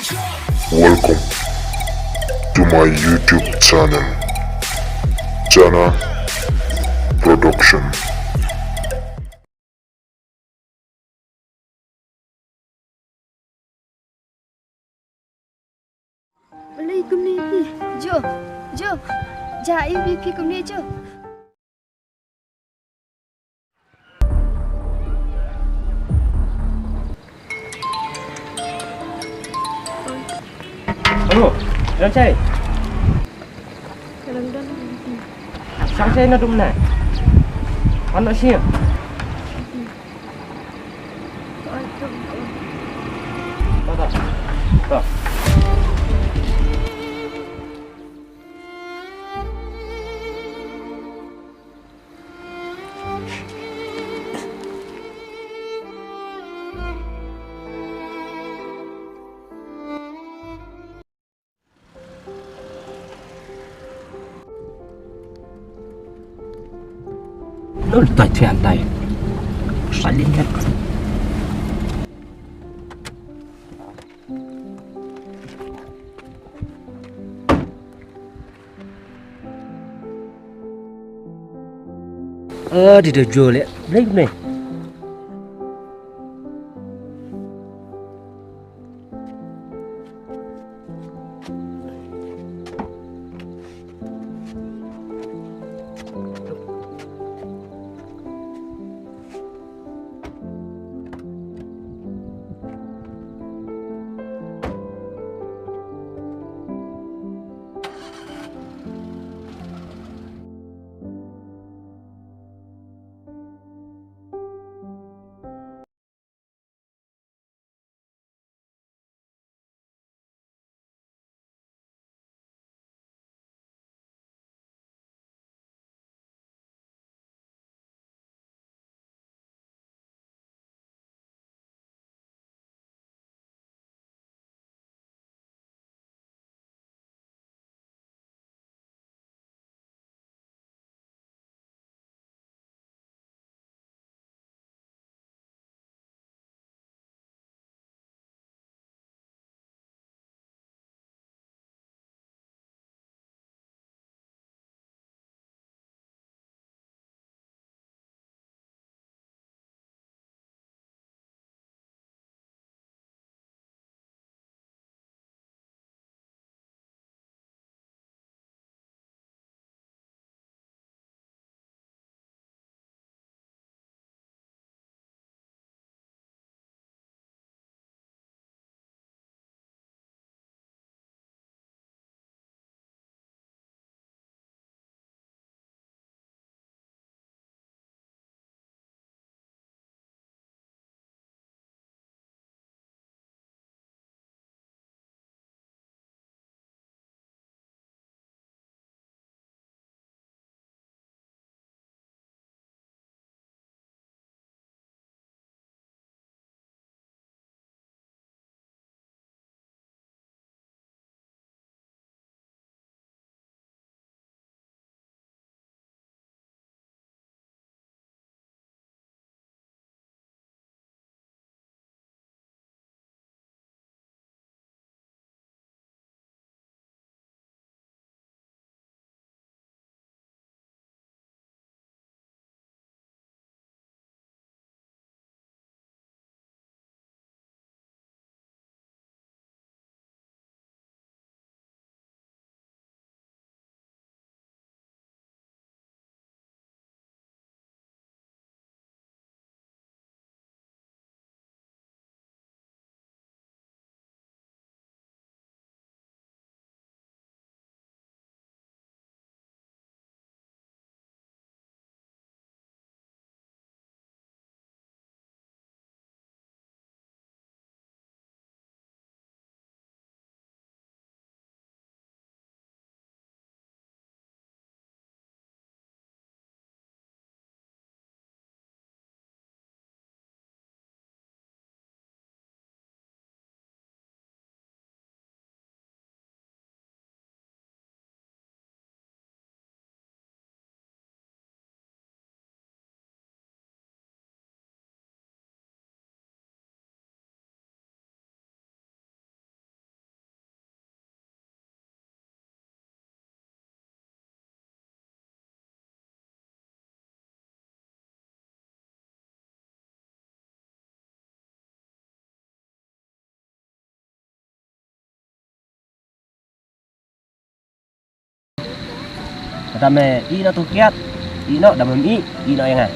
Welcome to my YouTube channel, Jana Production. Boleh ikut ni pi. Jo. Jai pi ikut ni jo. Alo, Dalam cai. Dalam. Sang cai nak dum na. Anak sia. Tak. Tak. Nó tại thuyền này phải liên kết. Di dah jual ya. Beli ni. Pertama, ino tu kiat, ino dah memi, ino yang ah.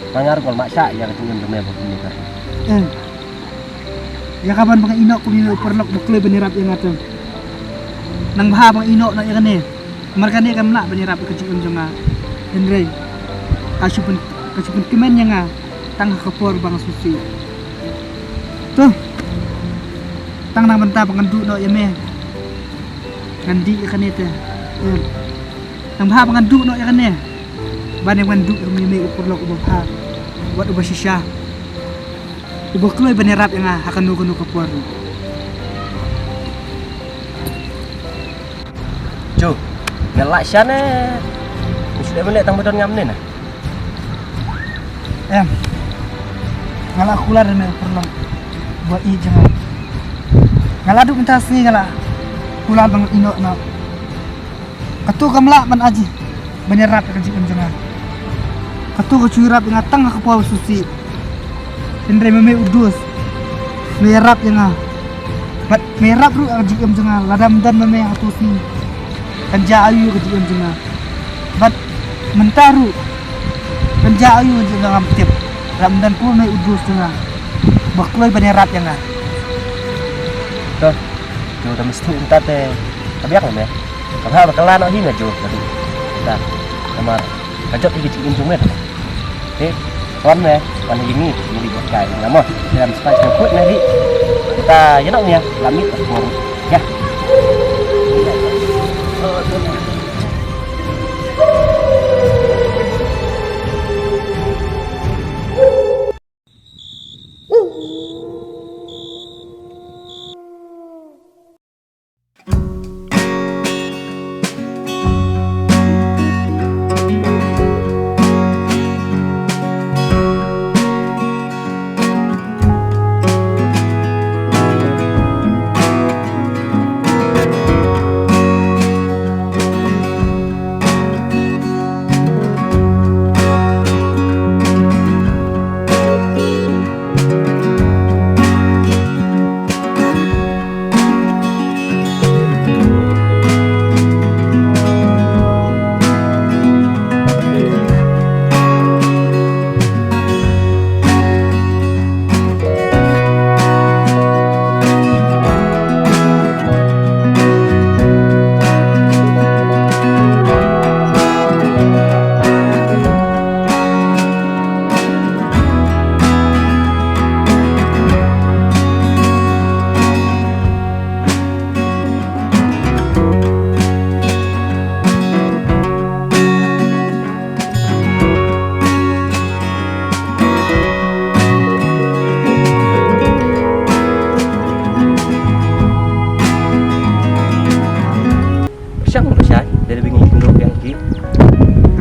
Mangar kol maksa yang tunggu demi apa ini kan. Ya kapan bang ino ko ni perlok bukle benirap yang atem. Nang baha bang ino na yang ni. Mereka ni kan nak benirap ke cikum jonga. Henry. Kasupun kemen yang ah tang kapor bang susi. Tuh. Tang nang benta pengendu no yeme. Ngandi kan itu. Nang baha pengendu no yang ni. Ban yang pengendu yeme perlok baha. Buat ubah shisha. Ibu keluar benirap yang akan nunggu kapur. Jo, ngelak sana. Sudah melihat tang bedon ngam ni nah. Ngala kular dan perlu buat i jangan. Ngala duk minta sini ngala kular bang ino na. Katu kamla man aji benirap ke jangan. Katu kecurap dengan tang kapur susi. Indra meme udus merap yang bat merap ru jigam jenga ladam dan meme atus ni kanja ayu ke jigam jenga bat mentaru kanja ayu jenga ngam tip ladam dan pun me udus jenga bakloi benerap yang Tuh, jo dah mesti entar teh. Tabiak lah meh. Kabha bakalan oh hina jo tadi. Dah, kamar. Kajot iki cikin jumet. Kawan meh, kawan ini buat kain. Lama dalam spice nyokut nanti kita jenok ni ya, lamit baru ya.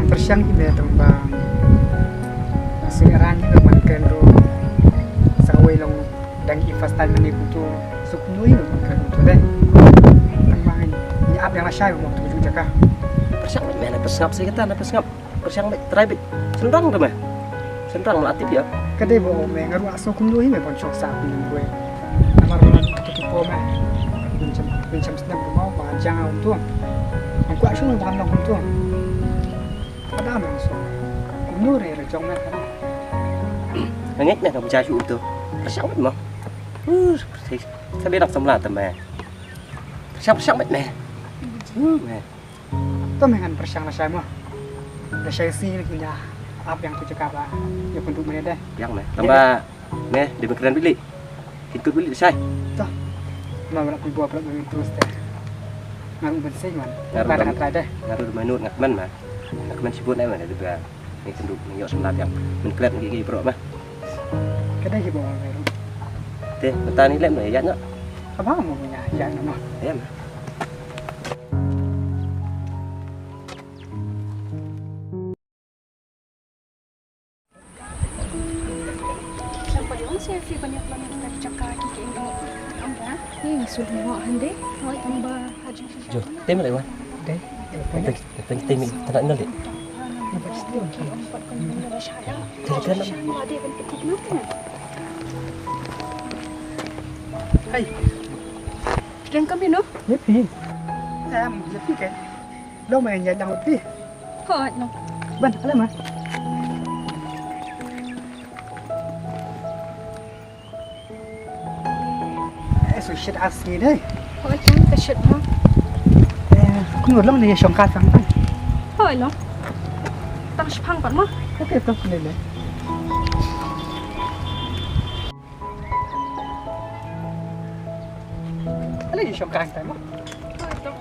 Persiang ini tembang sekarang ini makan do sawai long dan ifastan ini butuh suknui makan do deh tembang ini apa yang nasai mau tuju jaka Persiang mana pesngap sih kita, pesngap persiang terabit sentang tu meh, sentang melatih ya. kadai bawa mengaru aso kunui me poncok sapi gue nama ronan tutup meh pincam sedang mau panjang untuk aku asyik mau makan untuk ada masuk nuri rejong meh Ngek nih kamu caju tu, persiang mah. Saya bilang semula tu meh, persiang meh. Itu dengan persiang nasai mah nasai sih punya apa yang tu cakap lah ya untuk mana deh Yang meh, tambah meh di bengkeran bilik, ikut bilik saya. tuh mau nak buat pelak terus deh ngaruh bersih man Ngaruh pada dong. kata deh Ngaruh menurut ngakman mah, ngakman sibuk nih mana juga. Ini tunduk nyok semula yang mengklat gigi perut mah. kadai kita bawa baru Teh, petani lem nih ya nak, apa mau punya ya nama ya mah. Sampai orang saya free banyak lama kita cakap kiki ini. Amba, ni sudah mau hande. Mau amba haji. Jo, tem lại quá. deh Tem tem tak nak dek. hai Dan kami no. Yepi em yepi cái đâu mà nhà đâu đi Hoi no. Ban, alam ah. So shit asli deh. Hoi kan ta shit mo. Aku ngurang nih songkat sang tan. Hoi no. Tang shpang pan mo. Tapi itu lele. Ala ni songkat tan mo. Hoi to.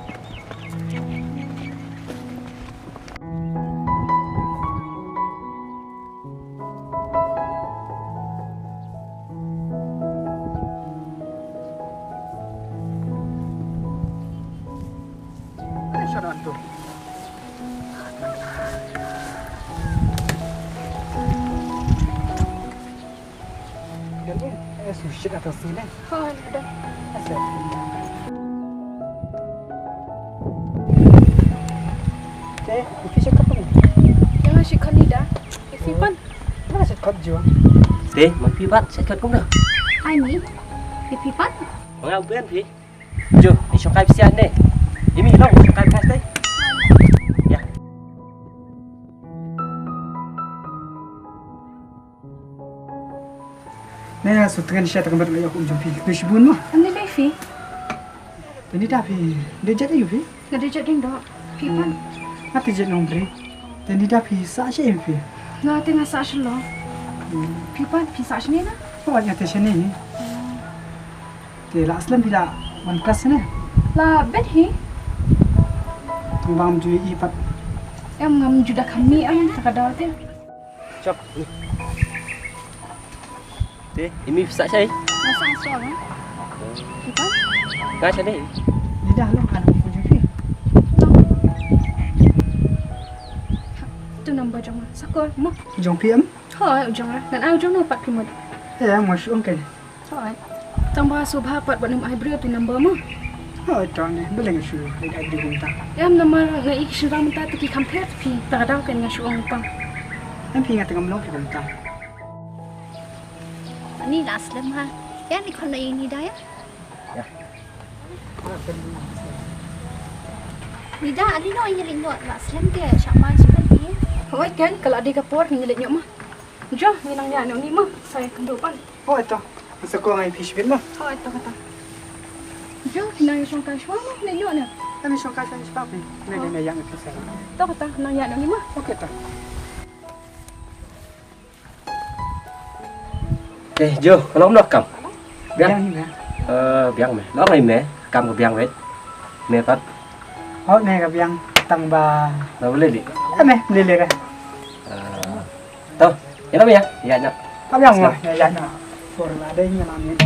Ala syarat tu. Jadi, so shit atas sini. Hoi ada. Asal. Ifi cakap apa? Yang asyik kan ni dah. Ifi pan. Mana cakap jual? Thế mà phi bắt sẽ cất cũng được. Ai ni? Ifi pan. Mga uben phi. Jo, ni songkai pisian deh. Ini dong songkai pas deh. Ya. Nah, sutra ni saya tak kembali aku jumpi. Bishbun mah. Ani dai Ifi. Tadi dah pi. Dia jadi you pi. Ngada jadi ndo. Ifi pan. Mati jadi nombri. Tadi dah pi sa saya pi. Nga tengah sa shlo. Ifi pan pi sa shni na. Oh, nyata sini ni. Dia lah aslam bila one class ni. La bet hi. Tumbang jui ipat. Em ngam juda kami am takada te. Chop. Thế, ini bisa saya. Nasa asro na. Ifi pan. Nggak saya deh. Dia dah lo kan aku jumpi. Tu number jong. Sakor mo. Jumpi am. Hoi jong. Dan au jong no pat kumud. Masuk kan. Hoi. Tambah subha pat bat nam ai brio tu number mo. Oh, itu ni. Boleh ngasih. Dia ada gunta. Em nama ngai shira mata ti compare pi takada kan nga shuong pang. Nampi ngat tengah melong gunta. Ni lah Aslam ha. Ya ni kon ini dah ya. Ni dah ada no ini ringo lah Aslam dia sama seperti ni. Hoi kan kalau ada kapor ni lenyok mah. Jo, ni nang ya ni mah. Saya kendopan. Oh, itu. Masa kau ngai fish bil mah. Hoi to kata. Jo, nang song ka shwa mah lenyok na. Kami songkat saya sebab ni. Ni yang itu saya. To kata nang ya ni mah. Okey tak. Thế, Jo, kalau nó cầm. Yang ni mah. Biang mày. Nó này mẹ, cầm cái biang vậy. Mẹ bắt. Oh, ni kap yang tangba. Nó boleh đi. Lele kan. Tuh, ya namanya? Ya, ya. Kap yang mah. Ya, ya. For ada yang namanya.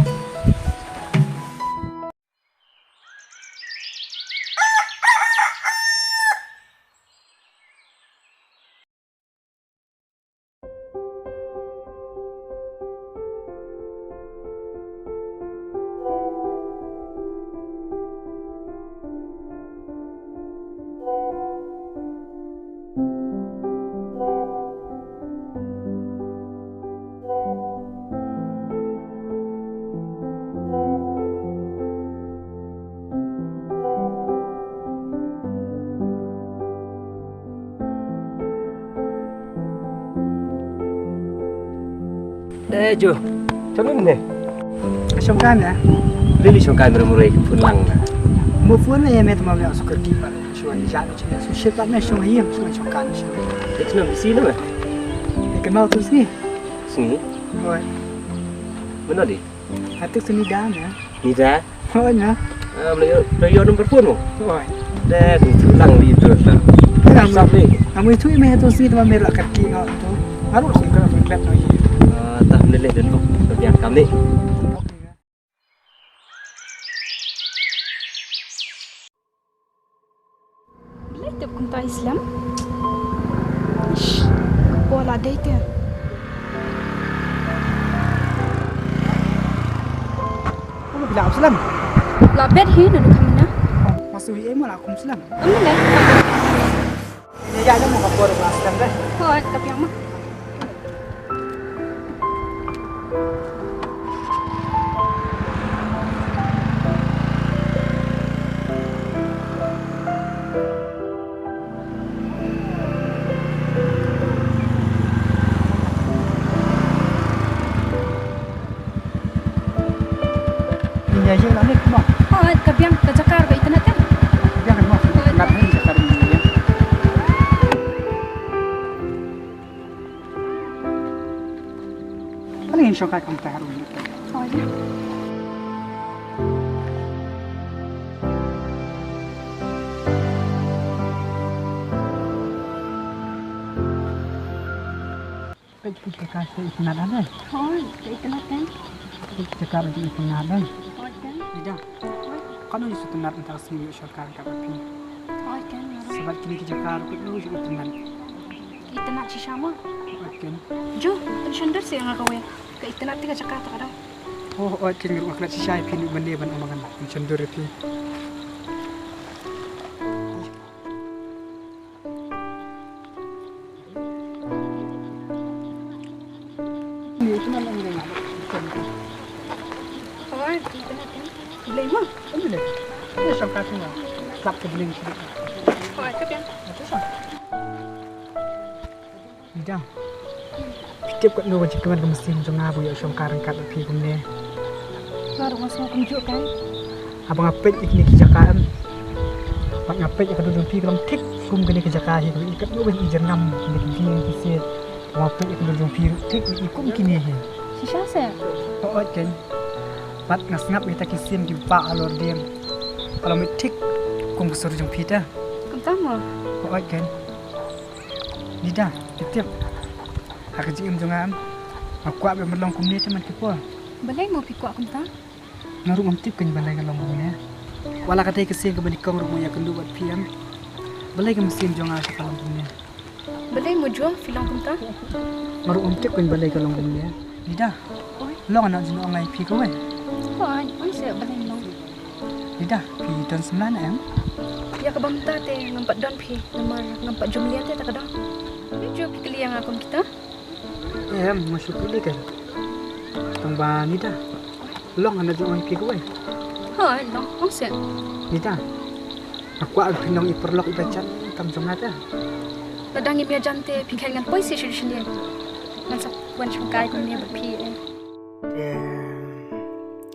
Đây, Jo. Cho nên nè. Songkat ya. Lili songkai murai pun lang. Mu phun ni emet mau yang suka kipas. Suai jalan cina. So shit ni song hiam songkat ni. Itu nama sini mah. Kenal tu sini. Sini. Oh, Mana di? hati sini dah ya. Ni dah. Oh, ya. Beliau nomor pun. Oh. Dah, tu lang di terus lah. Sampai. Kamu itu ime tu sini tu merah kaki kau tu. Harus songkat berklep lagi. Tak boleh dulu. Biang kami. Bila tu kunta Islam? Ish, bola dai tu. Kamu bilang Islam? La bet hi nu kamna. Masuk ime lah aku Islam. Amne. Ini aja mau kapor Islam dah. Hoi tapi yang mah. ya je lah ni kemah. Oh, kabiang ke Jakarta ke internet kan? Biar kemah. Nak ni cakap ni ya. Paling syok kamu tak harus. Oh, ya. Pergi ke kasih internet ada. Oh, ke internet kan? Cakap di internet ada. Oh, kan? Tidak. Kan ni internet entah sini syok kat api. Oh, kan? Sebab kini ke Jakarta perlu juga internet. Internet si sama. Kan. Jo, tersendar sih yang aku ya. Ke internet ke Jakarta kadang. Oh, kan ni waktu si Syai pin benda ban omongan. Cendur itu. Ni itu mana ni nak? Oh, ke internet kan? Boleh mah? Boleh. Ni syok kat ni. Klap ke beli sikit. Oh, kabiang. Tidak. Setiap kat luar jika mana mesti macam ngabu ya syok karang kat api pun ni. Baru masuk kunjuk kan? Abang ngapet ikni ke Jakarta. Pak ngapet ya kedua pi kelam tik kum kini ke Jakarta itu ikat lu ben ijan ngam kini kini kisit. Ngapet ya kedua pi tik ikum kini he. Si Syasa. Oh kan. Pat ngasngap kita kisim di pak alor dia. Kalau metik kum kesur jung pi dah. Kentama. Oh kan. Tidak, setiap aku jim jungam. Aku apa melong kum ni cuman kipo. Boleh mau pikuk aku tak? Naruh ngantip kan balai kalong kum ni. Wala katay kasi ka balikong rumaya kung luwat PM. Balay ka masin dyan nga sa kalambong niya. Boleh mau jual film aku tak? Maruumtip kung balay ka lang niya. Dida, Oi. lo anak dyan ang IP ko eh. Oh, saya boleh mau. Dida, pi don sembilan em. Ya ke bangta teh ngampak don pi, nomor ngampak jumlah teh tak kadang. Ni jual pi keliang aku kita. Em, masuk pilih kan. Tang ba Dida. Long anak dyan ang IP ko eh. Oh, no, saya. Dida, aku agak pinong iperlok ibacan tam jong ada. Ladang ini aja teh pingkan dengan poisi sini. Masa puan cungkai aku ni berpi.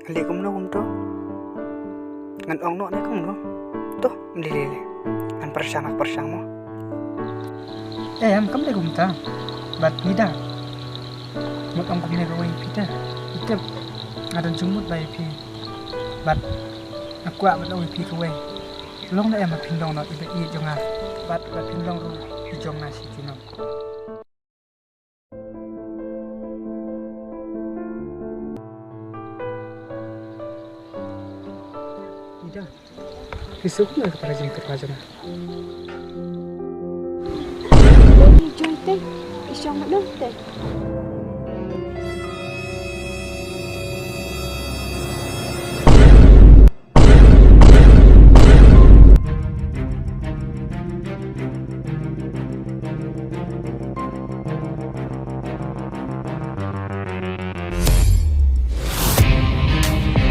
Kali kum no kum to. Ngan ong no ne kum no. Tuh, mlili. An persang mo. Em, kam le kum ta. Bat Dida. Mut ong kum ne ko pita. Itep ada jumut bai pi. Bat aku ak lo pi ko we. Long na em ma pindong no ibe I jonga. Bat pindong ru I jonga si tino. Ida. Besok na kepada jengker aja na. Ni jual teh, isyong nak teh.